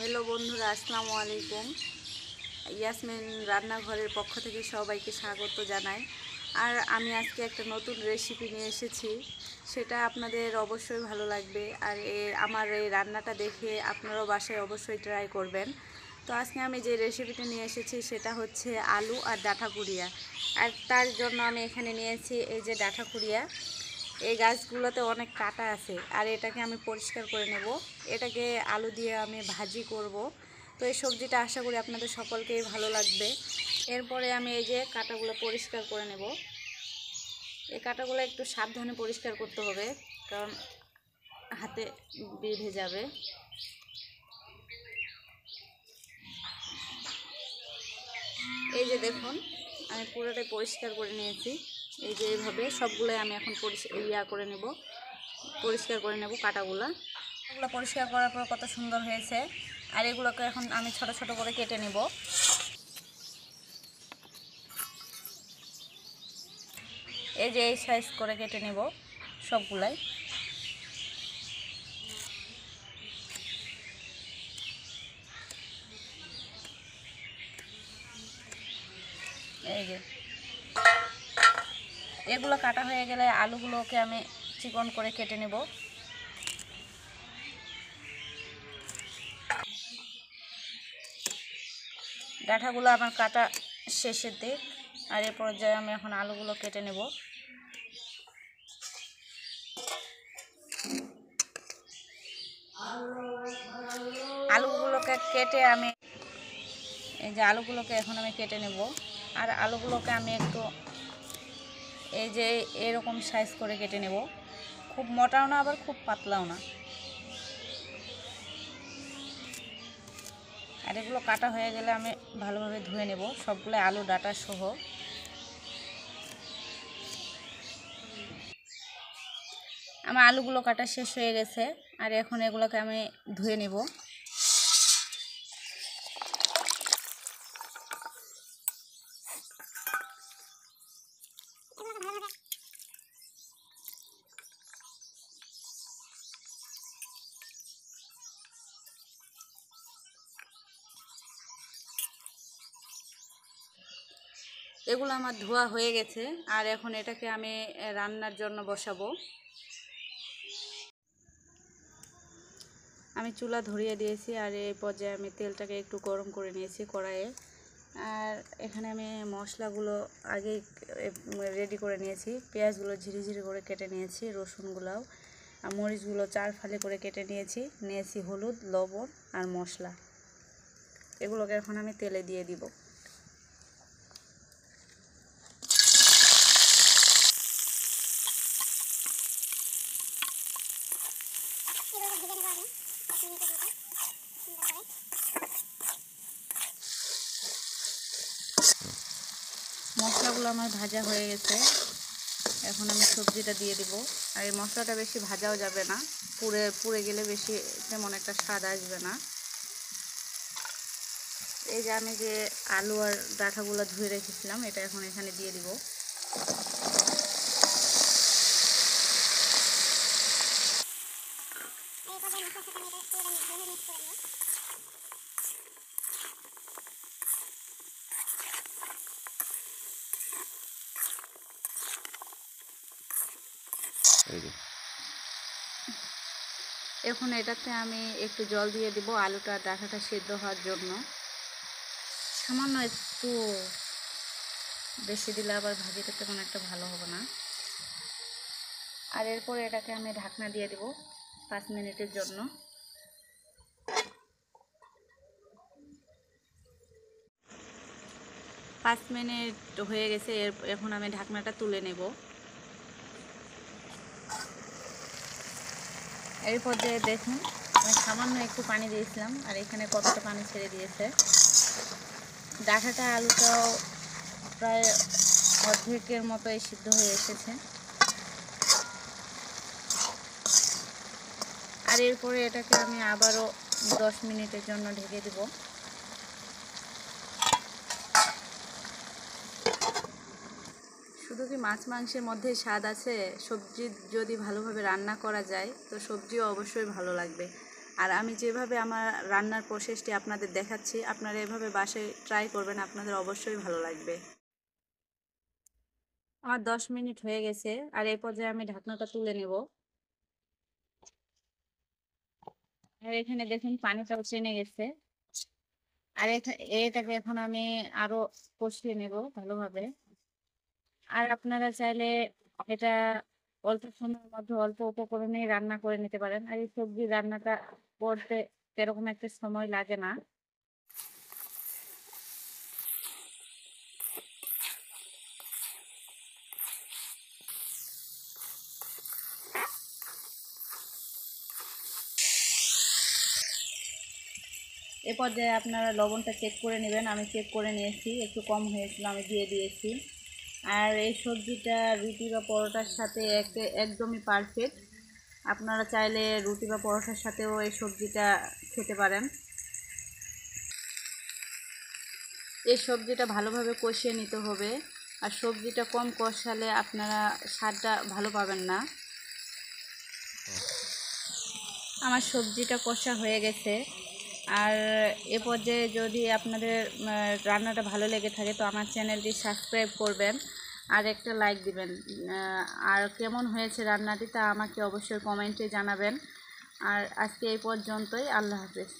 Hello বন্ধুরা, আসসালামু আলাইকুম। ইয়াসমিন রান্নাঘরের পক্ষ থেকে সবাইকে স্বাগত জানাই। আর আমি আজকে একটা নতুন রেসিপি নিয়ে এসেছি, সেটা আপনাদের অবশ্যই ভালো লাগবে। আর আমার এই রান্নাটা দেখে আপনারাও বাসায় অবশ্যই ট্রাই করবেন। তো আজকে আমি যে রেসিপিটা নিয়ে এসেছি সেটা হচ্ছে আলু আর ডাঁটা কুড়িয়া। আর তার জন্য আমি এখানে নিয়েছি এই যে ডাঁটা কুড়িয়া। এই গাছগুলোতে অনেক কাঁটা আছে, আর এটাকে আমি পরিষ্কার করে নেব। এটাকে আলু দিয়ে আমি ভাজি করব। তো এই সবজিটা আশা করি আপনাদের সকলকেই ভালো লাগবে। এরপরে আমি এই যে কাঁটাগুলো পরিষ্কার করে নেব। এই কাঁটাগুলো একটু সাবধানে পরিষ্কার করতে হবে, কারণ হাতে বেঁধে যাবে। এই যে দেখুন, আমি পুরোটাই পরিষ্কার করে নিয়েছি। এই যে এইভাবে সবগুলোই আমি এখন পরিষ্কার করে নেব কাঁটাগুলো। এগুলো পরিষ্কার করার পর কত সুন্দর হয়েছে। আর এগুলোকে এখন আমি ছোট ছোট করে কেটে নেব। এই যে এই সাইজ করে কেটে নেব সবগুলাই। এই যে এগুলো কাটা হয়ে গেলে আলুগুলোকে আমি চিকন করে কেটে নেব। ডাঁটাগুলো আমার কাটা শেষের দিক। আর এই পর্যায়ে আমি এখন আলুগুলো কেটে নেব। আলুগুলোকে কেটে আমি এই যে আলুগুলোকে এখন আমি কেটে নেব। আর আলুগুলোকে আমি একটু এই যে এরকম সাইজ করে কেটে নেব। খুব মোটাও না, আবার খুব পাতলাও না। আর এগুলো কাটা হয়ে গেলে আমি ভালোভাবে ধুয়ে নেব সবগুলো আলু ডাঁটা সহ। আমার আলুগুলো কাটা শেষ হয়ে গেছে। আর এখন এগুলোকে আমি ধুয়ে নেব। এগুলো আমার ধোয়া হয়ে গেছে। আর এখন এটাকে আমি রান্নার জন্য বসাবো। আমি চুলা ধরিয়ে দিয়েছি। আর এই পর্যায়ে আমি তেলটাকে একটু গরম করে নিয়েছি কড়াইয়ে। আর এখানে আমি মশলাগুলো আগেই রেডি করে নিয়েছি। পেঁয়াজগুলো ঝিরিঝিরি করে কেটে নিয়েছি, রসুনগুলোও, আর মরিচগুলো 4 ফালি করে কেটে নিয়েছি হলুদ, লবণ আর মশলা। এগুলোকে এখন আমি তেলে দিয়ে দিব। মশলাগুলো আমার ভাজা হয়ে গেছে। এখন আমি সবজিটা দিয়ে দিব। আর এই মশলাটা বেশি ভাজাও যাবে না, পুড়ে গেলে বেশি তেমন একটা স্বাদ আসবে না। এই যে আমি যে আলু আর ডাঁটাগুলো ধুয়ে রেখেছিলাম, এটা এখন এখানে দিয়ে দিব। এখন এটাতে আমি একটু জল দিয়ে দিব আলুটা ডাঁটাটা সিদ্ধ হওয়ার জন্য। সামান্য একটু, বেশি দিলে আবার ভাজিটা তেমন একটা ভালো হবে না। আর এরপর এটাকে আমি ঢাকনা দিয়ে দিব 5 মিনিটের জন্য। 5 মিনিট হয়ে গেছে। এখন আমি ঢাকনাটা তুলে নেব। এর পর্যায়ে দেখুন, আমি সামান্য একটু পানি দিয়েছিলাম, আর এখানে কতটা পানি ছেড়ে দিয়েছে। ডাঁটাটা আলুটাও প্রায় অর্ধেকের মতোই সিদ্ধ হয়ে এসেছে। আর এরপরে এটাকে আমি আবারও 10 মিনিটের জন্য ঢেকে দেব। শুধু কি মাছ মাংসের মধ্যে স্বাদ আছে, সবজি যদি ভালোভাবে রান্না করা যায় তো সবজিও অবশ্যই ভালো লাগবে। আর আমি যেভাবে আমার রান্নার প্রসেসটি আপনাদের দেখাচ্ছি, আপনারা এভাবে বাসায় ট্রাই করবেন, আপনাদের অবশ্যই ভালো লাগবে। আমার 10 মিনিট হয়ে গেছে, আর এই পর্যায়ে আমি ঢাকনাটা তুলে নেব। আর এখানে দেখুন পানিটাও টেনে গেছে। আর এটাকে এখন আমি আরো কষিয়ে নেব ভালোভাবে। আর আপনারা চাইলে এটা অল্প সময়ের মধ্যে অল্প উপকরণে রান্না করে নিতে পারেন। আর এই সবজি রান্নাটা করতে সেরকম একটা সময় লাগে না। এ পর্যায়ে আপনারা লবণটা চেক করে নেবেন। আমি চেক করে নিয়েছি, একটু কম হয়েছিল, আমি দিয়ে দিয়েছি। আর এই সবজিটা রুটি বা পরোটার সাথে একদমই পারফেক্ট। আপনারা চাইলে রুটি বা পরোটার সাথেও এই সবজিটা খেতে পারেন। এই সবজিটা ভালোভাবে কষিয়ে নিতে হবে, আর সবজিটা কম কষালে আপনারা স্বাদটা ভালো পাবেন না। আমার সবজিটা কষা হয়ে গেছে। আর এ পর্যায়ে যদি আপনাদের রান্নাটা ভালো লেগে থাকে তো আমার চ্যানেলটি সাবস্ক্রাইব করবেন আর একটা লাইক দিবেন। আর কেমন হয়েছে রান্নাটি তা আমাকে অবশ্যই কমেন্টে জানাবেন। আর আজকে এই পর্যন্তই। আল্লাহ হাফেজ।